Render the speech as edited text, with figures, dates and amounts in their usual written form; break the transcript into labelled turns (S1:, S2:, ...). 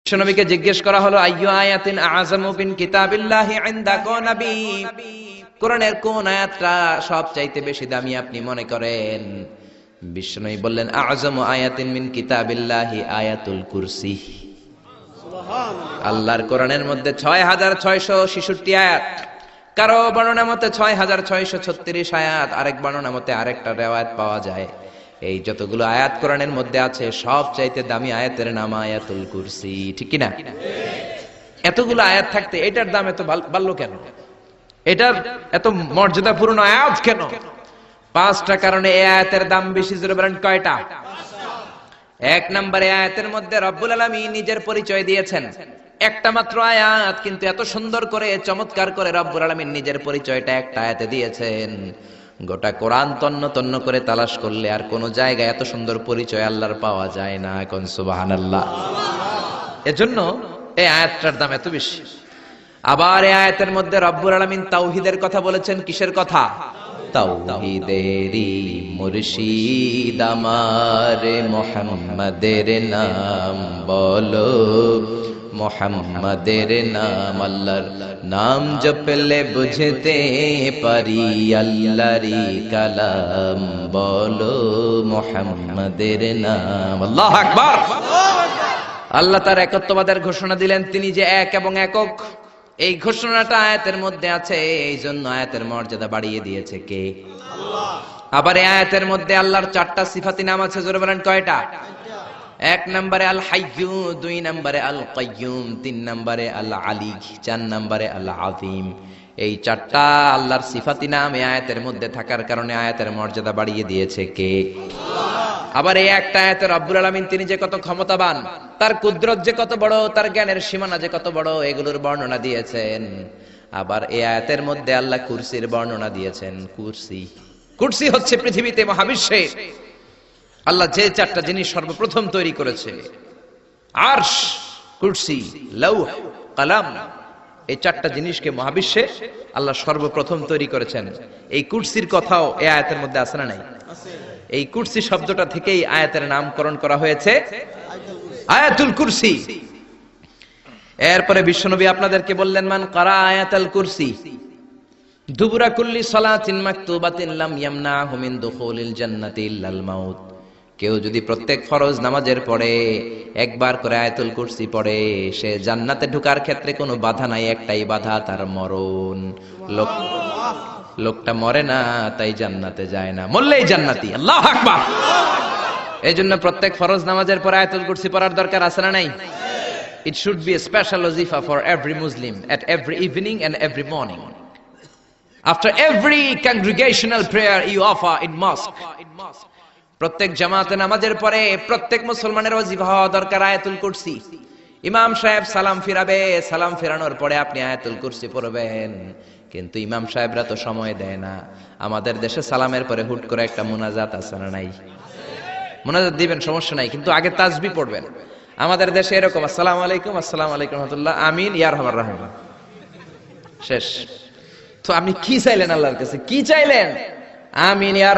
S1: বিশ্বনবীকে জিজ্ঞেস করা হলো আইয়ু আয়াতিন আযামু মিন কিতাবিল্লাহি ইনদাকা নবী, কোরআনের কোন আয়াতটা সবচাইতে বেশি দামি আপনি মনে করেন? বিশ্বনবী বললেন আযামু আয়াতিন মিন কিতাবিল্লাহি আয়াতুল কুরসি। সুবহানাল্লাহ। আল্লাহর কোরআনের মধ্যে 6666 আয়াত, কারো বর্ণনা মতে 6636 আয়াত, আরেক বর্ণনা মতে আরেকটা riwayat পাওয়া যায়। এই যতগুলো আয়াত কোরআনের মধ্যে আছে সবচাইতে দামি আয়াতের নাম আয়াতুল কুরসি, ঠিক কি না? এতগুলো আয়াত থাকতে এটার দাম এত বাড়লো কেন? এটার এত মর্যাদাপূর্ণ আয়াত কেন? 5টা কারণে এই আয়াতের দাম বেশি। জোরে বলেন কয়টা? 1 নম্বরে আয়াতের মধ্যে রব্বুল আলামিন নিজের পরিচয় দিয়েছেন। একটা মাত্র আয়াত, কিন্তু এত সুন্দর করে চমৎকার করে রব্বুল আলামিন নিজের পরিচয়টা একটা আয়াতে দিয়েছেন। গোটা কোরআন তন্ন তন্ন করে তালাশ করলে আর কোন জায়গায় এত সুন্দর পরিচয় আল্লাহর পাওয়া যায় না। কোন সুবহানাল্লাহ। এজন্য এই আয়াতটার দাম এত বেশি। আবার এই আয়াতের মধ্যে রব্বুল আলামিন তাওহীদের কথা বলেছেন। কিসের কথা? তাওহীদেরই মুর্শিদ আমার মুহাম্মাদের নাম বলো, মুহাম্মাদের নাম। আল্লাহর নাম জপলে বুঝতে পারি আল্লাহরই কালাম বলো, মুহাম্মাদের নাম। আল্লাহু আকবার। আল্লাহ তার একত্ববাদের ঘোষণা দিলেন, তিনি যে এক এবং একক। এই ঘোষণাটা আয়াতের মধ্যে আছে, এই জন্য আয়াতের মর্যাদা বাড়িয়ে দিয়েছে কে? আল্লাহ। আবার এই আয়াতের মধ্যে আল্লাহর 4টা সিফাতি নাম আছে। জোরে বলেন কয়টা? 1 নম্বরে আল হাইয়্যু, 2 নম্বরে আল কাইয়্যুম, 3 নম্বরে আল আলী, 4 নম্বরে আল আযীম। এই 4টা আল্লাহর সিফাতি নাম এই আয়াতের মধ্যে থাকার কারণে আয়াতের মর্যাদা বাড়িয়ে দিয়েছে কে? আল্লাহ। আবার এই একটা আয়াতে রব্বুল আলামিন তিনি যে কত ক্ষমতাবান, তার কুদরত যে কত বড়, তার জ্ঞানের সীমানা যে কত বড়, এগুলোর বর্ণনা দিয়েছেন। আবার এই আয়াতের মধ্যে আল্লাহ কুরসির বর্ণনা দিয়েছেন। কুরসি হচ্ছে পৃথিবীতে, মহাবিশ্বে আল্লাহ যে 4টা জিনিস সর্বপ্রথম তৈরি করেছে, আরশ, কুরসি, লৌহ, কলম, এই 4টা জিনিসকে মহাবিশ্বে আল্লাহ সর্বপ্রথম তৈরি করেছেন। এই কুরসির কথাও এই আয়াতের মধ্যে আছে না নাই? এই কুরসি শব্দটা থেকেই আয়াতের নামকরণ করা হয়েছে আয়াতুল কুরসি। এরপরে বিশ্বনবী আপনাদেরকে বললেন মান কারা আয়াতুল কুরসি দুবুরা কুল্লি সালাতিন মাকতুবাতিন লাম ইয়ামনাহু মিন দুখুলিল জান্নাতি ইল্লাল মাউত। কেউ যদি প্রত্যেক ফরজ নামাজের পরে একবার করে আয়াতুল কুরসি পড়ে, সে জান্নাতে ঢোকার ক্ষেত্রে কোনো বাধা নাই, একটাই বাধা, তার মরণ। লোকটা মরে না, তাই জান্নাতে যায় না, মরলেই জান্নাতি। আল্লাহু আকবার। এইজন্য প্রত্যেক ফরজ নামাজের পর আয়াতুল কুরসি পড়ার দরকার আছে না নাই? It should be a special wazifa for every Muslim at every evening and every morning. After every congregational prayer you offer in mosque. প্রত্যেক জামাতে নামাজের পরে প্রত্যেক মুসলমানের ওয়াজিফা হওয়া দরকার আয়াতুল কুরসি। ইমাম সাহেব সালাম ফিরাবে, সালাম ফেরানোর পরে আপনি আয়াতুল কুরসি পড়বেন। কিন্তু ইমাম সাহেবরা তো সময় দেয় না। আমাদের দেশে সালামের পরে হুট করে একটা মুনাজাত আছে না নাই? মুনাজাত দিবেন, সমস্যা নাই, কিন্তু আগে তাসবিহ পড়বেন। আমাদের দেশে এরকম আসসালামু আলাইকুম, আসসালামু আলাইকুম রাহমাতুল্লাহ, আমিন, ইয়া রাহমার রাহিম, শেষ। তো আপনি কি চাইলেন আল্লাহর কাছে? কি চাইলেন? আমিন ইয়া